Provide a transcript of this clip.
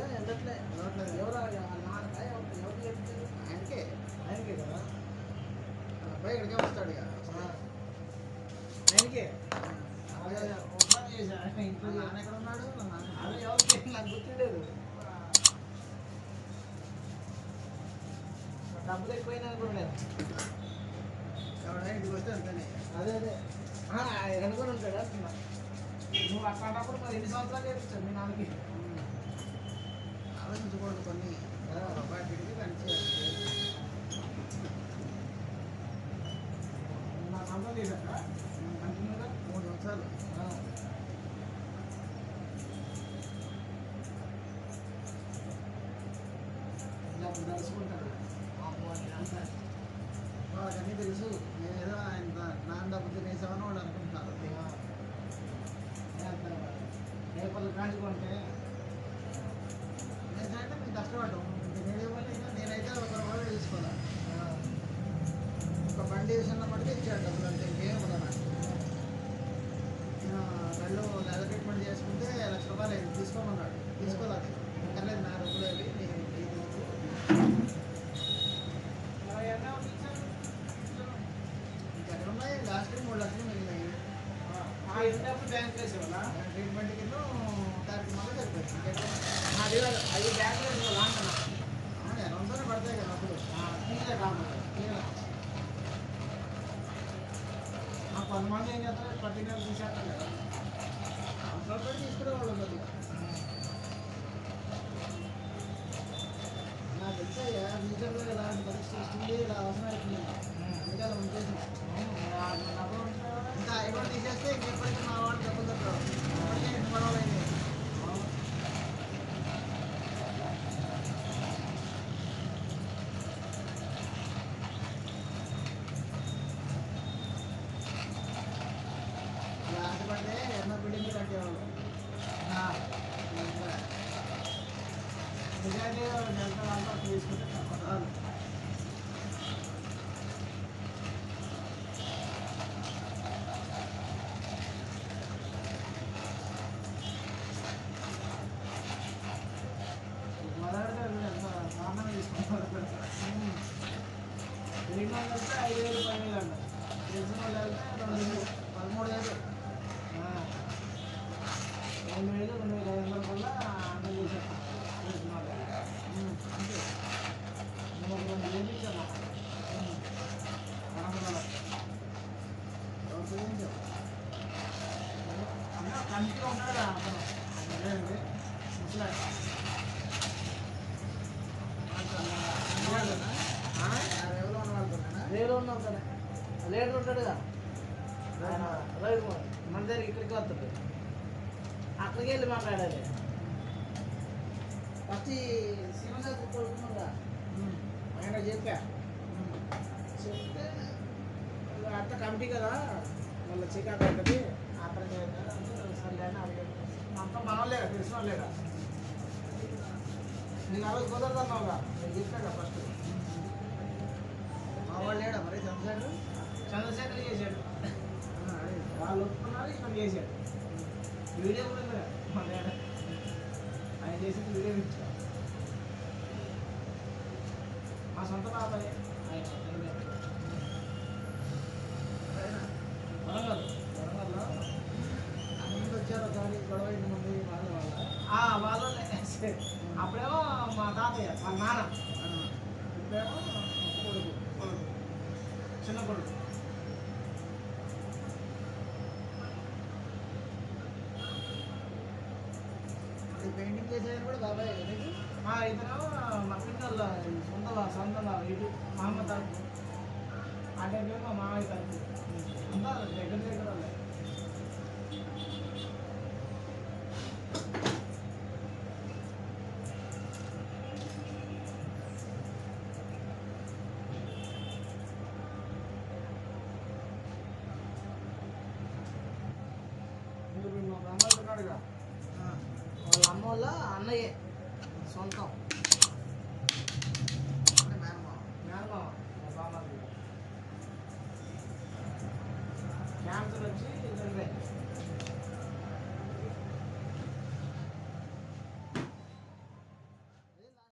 వెళ్ళట్లేదు ఎవరు నాన్నక ఎవరు చెప్తారు ఆయనకే కదా అబ్బాయి ఇక్కడికే వస్తాడు ఇక ఆయనకే ఇంట్లో నాన్న ఎక్కడ ఉన్నాడు అదే ఎవరికి నాకు గుర్తుండేది డబ్బులు ఎక్కువైనా అనుకున్నాను ఎవరైనా ఇంటికి వస్తే అంతేనే అదే అనుకుని ఉంటాడు అంటున్నా నువ్వు అట్లాంటప్పుడు మరి ఎన్ని సంవత్సరాలు చేపించావు మీ నాన్నకి ఆలోచించకూడదు కొన్ని బయటికి నా సంవత్సరాలు చేశాక కంటిన్యూగా 3 సంవత్సరాలు తెలుసుకుంటాడు వాళ్ళకన్నీ తెలుసు నేనేదో ఆయన నాన్న డబ్బు తినేసామని వాళ్ళు అనుకుంటున్నారు పేపర్లు కాంచుకుంటే నేనంటే మేము కష్టపడ్డాం నేనైతే 1 రూపాయలు తీసుకోవాలి ఒక బండి విషయంలో మటుకు ఇచ్చాడు డబ్బులు అంటే ఇంకేం కూడా నేను కళ్ళు లెదర్ ట్రీట్మెంట్ చేసుకుంటే 1 లక్ష రూపాయలు తీసుకోమన్నాడు తీసుకోలేదు ఇంకలేదు 4 రూపాయలు అవి ఇంకెక్కడ ఉన్నాయి లాస్ట్ 3 లక్షలు మిగిలినాయి బ్యాంక్ వేసేవాళ్ళ ట్రీట్మెంట్ కింద కార్యక్రమాలు సరిపోయింది అవి బ్యాంక్ వేసేవాళ్ళ ఎనౌన్స్లోనే పడతాయి కదా అప్పుడు తీయలే కాకపోతే కొంతమంది ఏం చేస్తారు ప్రతి నెల తీసేస్తారు కదా అవసరం తీసుకునేవాళ్ళు కొద్దిగా నాకు తెలుసా ఫ్యూచర్లో ఇలాంటి పరిస్థితి వస్తుంది ఇలా అవసరం అవుతుంది అందుకే అలా ఉంచేసి ఇంకా ఎవరు తీసేస్తే ఇంకెప్పటికీ మా వాళ్ళు డబ్బులు తప్పవు ఇప్పటికే 2 గొడవలు అయినాయి ఆశపడితే ఎన్నో బిల్డింగ్లు కట్టేవాళ్ళు నిజాయితీ నెలతో తీసుకుంటే తప్పదు మొదటిగా సామాన్యం తీసుకుంటారు తెలియని వాళ్ళు వెళ్తే 5,000 10,000 అంట తెలిసిన వాళ్ళు వెళ్తే 2,000 13,000 2,000 2,500 వల్ల అన్నం చేసేస్తాం తెలిసిన వాళ్ళు అంతే మేము 2,000 ఇచ్చాము కంటిగా ఉంటాడు అతను అదేంటి ముసలాడు రేవులో ఉన్నాం లేడు ఉంటాడుగా ఆయన రైట్ మన దగ్గర ఇక్కడికి వస్తుంది అక్కడికి వెళ్ళి మాట్లాడాలి ఫస్ట్ శ్రీమంగారు కొడుకున్నాగా ఆయన చెప్తే అత్త కమిటీ కదా వాళ్ళ చికాకు అవుతుంది అక్కడ సర్లే అని అడిగాడు అంతా మనలేదా తెలిసిన వాళ్ళేదా నేను ఆ రోజు కుదరదన్నావుగా నేను చెప్పాగా ఫస్ట్ మా వాళ్ళు లేడా మరి చంద్రశేఖర్ చేశాడు వాళ్ళు ఒప్పుకున్నారు ఇక్కడ చేశాడు వీడియో కూడా ఉంది మా డాడీ ఆయన చేసింది వీడియో ఇచ్చా మా సొంత బాబాయ్ ఆయన వరంగల్లో అందరూ వచ్చారు ఒకసారి గొడవ 8 మంది వాళ్ళ అప్పుడేమో మా తాతయ్య మా నాన్న ఇప్పుడేమో కొడుకు చిన్న కొడుకు పెయింటింగ్ చేసేది కూడా బాబాయ్ ఇతను మా పిల్లల సొంత ఇటు మహమ్మద్ తరపు అంటే మా మామయ్య తరపు అంతా దగ్గర వాళ్ళే మా బ్రహ్మలు ఉన్నాడుగా వాళ్ళ అమ్మ వాళ్ళ అన్నయ్యే సొంతం మేనమామ క్యాన్సర్ వచ్చి చనిపోయింది